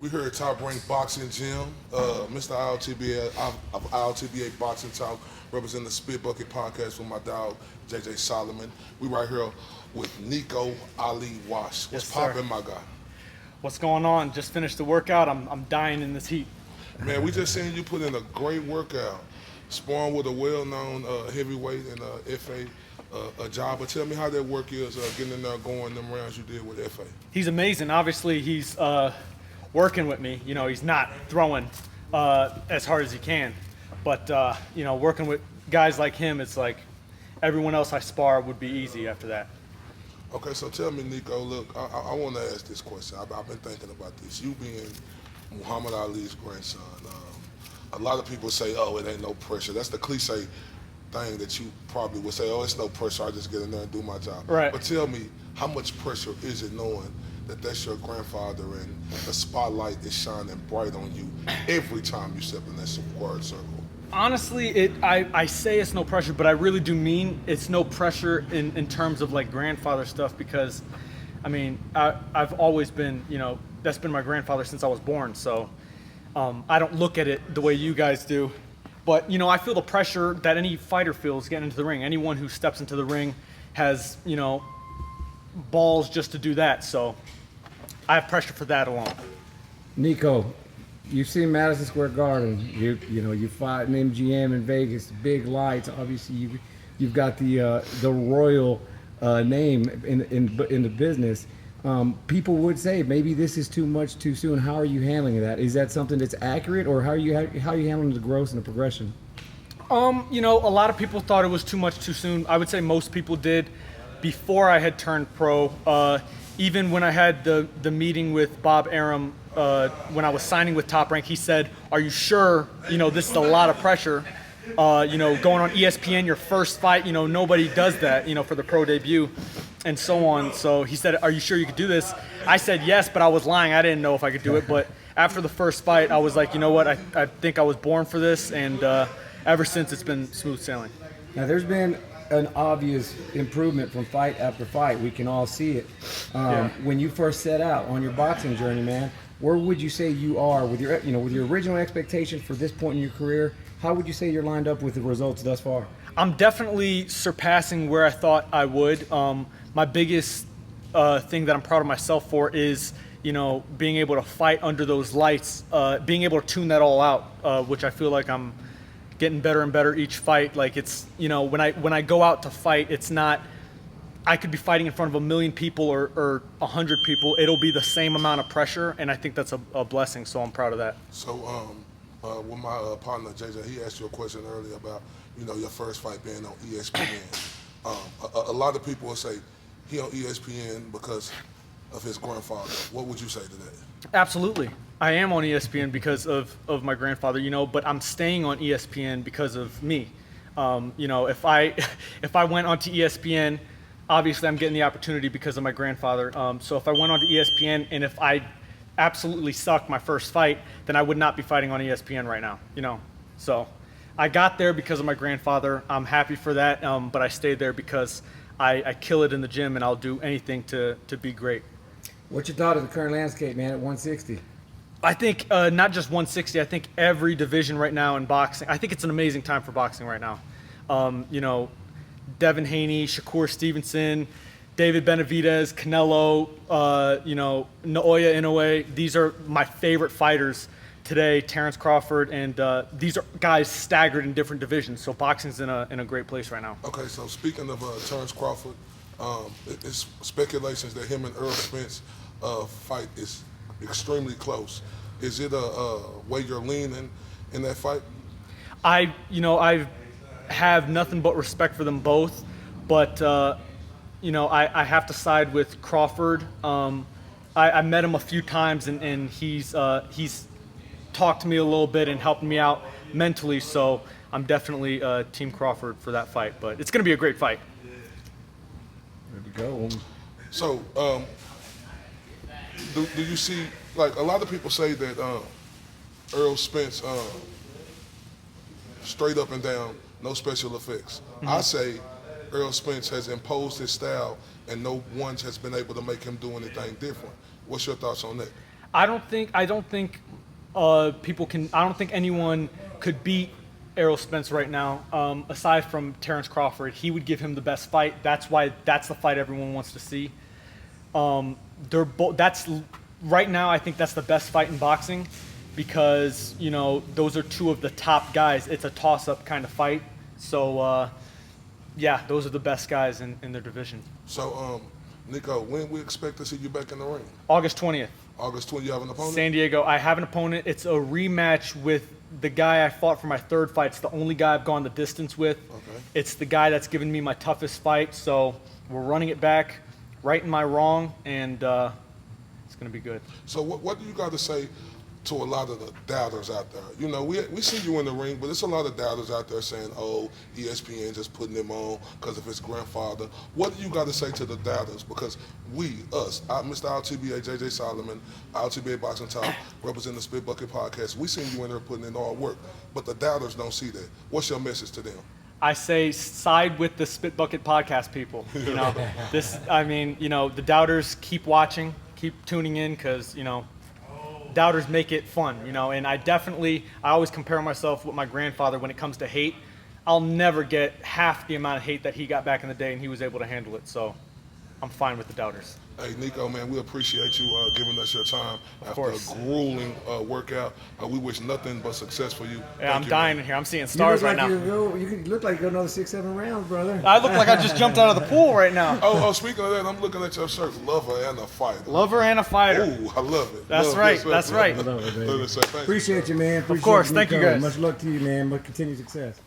We here at Top Rank Boxing Gym. Mr. ILTBA of ILTBA Boxing Talk, representing the Spit Bucket Podcast with my dog, JJ Solomon. We right here with Nico Ali Walsh. What's Yes, poppin', sir. my guy? What's going on? Just finished the workout. I'm dying in this heat. Man, we just seen you put in a great workout, sparring with a well-known heavyweight and FA, a job. But tell me how that work is, getting in there, going them rounds you did with FA. He's amazing. Obviously, he's working with me. You know, he's not throwing as hard as he can. But, you know, working with guys like him, it's like everyone else I spar would be easy after that. Okay, so tell me, Nico, look, I want to ask this question. I've been thinking about this. You being Muhammad Ali's grandson, a lot of people say, oh, it ain't no pressure. That's the cliche thing that you probably would say, oh, it's no pressure. I just get in there and do my job. Right. But tell me, how much pressure is it knowing that that's your grandfather and the spotlight is shining bright on you every time you step in that squared circle? Honestly, I say it's no pressure, but I really do mean it's no pressure in terms of like grandfather stuff because, I mean, I've always been, you know, that's been my grandfather since I was born. So I don't look at it the way you guys do. But, you know, I feel the pressure that any fighter feels getting into the ring. Anyone who steps into the ring has, you know, balls just to do that. So I have pressure for that alone. Nico, you've seen Madison Square Garden. You fought in MGM in Vegas, big lights. Obviously, you've got the royal name in the business. People would say maybe this is too much too soon. How are you handling that? Is that something that's accurate, or how are you handling the growth and the progression? You know, a lot of people thought it was too much too soon. I would say most people did before I had turned pro. Even when I had the meeting with Bob Arum, when I was signing with Top Rank, he said, "Are you sure? You know, this is a lot of pressure. You know, going on ESPN, your first fight. You know, nobody does that. You know, for the pro debut, and so on." So he said, "Are you sure you could do this?" I said yes, but I was lying. I didn't know if I could do it. But after the first fight, I was like, you know what? I think I was born for this, and ever since it's been smooth sailing. Now, there's been an obvious improvement from fight after fight. We can all see it. When you first set out on your boxing journey, man, where would you say you are with your, with your original expectations for this point in your career? How would you say you're lined up with the results thus far? I'm definitely surpassing where I thought I would. My biggest thing that I'm proud of myself for is, you know, being able to fight under those lights, being able to tune that all out, which I feel like I'm getting better and better each fight. Like it's, you know, when I go out to fight, it's not, I could be fighting in front of 1 million people or 100 people. It'll be the same amount of pressure, and I think that's a blessing, so I'm proud of that. So, with my partner JJ, he asked you a question earlier about, you know, your first fight being on ESPN. A lot of people will say he on ESPN because of his grandfather. What would you say to that? Absolutely. I am on ESPN because of my grandfather, you know, but I'm staying on ESPN because of me. You know, if I went onto ESPN, obviously I'm getting the opportunity because of my grandfather. So if I went onto ESPN and if I absolutely sucked my first fight, then I would not be fighting on ESPN right now, you know. So I got there because of my grandfather. I'm happy for that, but I stayed there because I kill it in the gym and I'll do anything to be great. What's your thought of the current landscape, man, at 160? I think not just 160. I think every division right now in boxing. I think it's an amazing time for boxing right now. You know, Devin Haney, Shakur Stevenson, David Benavidez, Canelo, you know, Naoya Inoue. These are my favorite fighters today. Terrence Crawford, and these are guys staggered in different divisions. So boxing's in a great place right now. Okay, so speaking of Terrence Crawford, it's speculations that him and Earl Spence fight is extremely close. Is it a way you're leaning in that fight? I have nothing but respect for them both, but you know, I have to side with Crawford. I met him a few times, and he's talked to me a little bit and helped me out mentally. So I'm definitely Team Crawford for that fight. But it's going to be a great fight. There we go. So, do you see, like, a lot of people say that Earl Spence, straight up and down, no special effects. Mm-hmm. I say Earl Spence has imposed his style and no one has been able to make him do anything different. What's your thoughts on that? I don't think people can. I don't think anyone could beat Errol Spence right now. Aside from Terrence Crawford, he would give him the best fight. That's the fight everyone wants to see. They're both. That's right now. I think that's the best fight in boxing because those are two of the top guys. It's a toss-up kind of fight. So yeah, those are the best guys in their division. So Nico, when we expect to see you back in the ring? August 20th. August 20th, you have an opponent? San Diego. I have an opponent. It's a rematch with the guy I fought for my third fight. It's the only guy I've gone the distance with. Okay. It's the guy that's given me my toughest fight. So we're running it back, righting my wrong, and it's going to be good. So what do you got to say to a lot of the doubters out there? We see you in the ring, but there's a lot of doubters out there saying, oh, ESPN just putting him on because of his grandfather. What do you got to say to the doubters? Because Mr. RTBA, JJ Solomon, RTBA Boxing Talk, representing the Spit Bucket Podcast, we seen you in there putting in all work, but the doubters don't see that. What's your message to them? I say side with the Spit Bucket Podcast people. The doubters keep watching, keep tuning in because, doubters make it fun, and I always compare myself with my grandfather when it comes to hate. I'll never get half the amount of hate that he got back in the day, and he was able to handle it, so I'm fine with the doubters. Hey, Nico, man, we appreciate you giving us your time after a grueling workout. We wish nothing but success for you. Yeah, I'm dying in here. I'm seeing stars right now. You look like you go another 6-7 rounds, brother. I look like I just jumped out of the pool right now. Oh, speaking of that, I'm looking at your shirt, Lover and a Fighter. Lover and a fighter. Ooh, I love it. That's right. That's right. Appreciate you, man. Of course. Thank you, guys. Much luck to you, man. But continued success.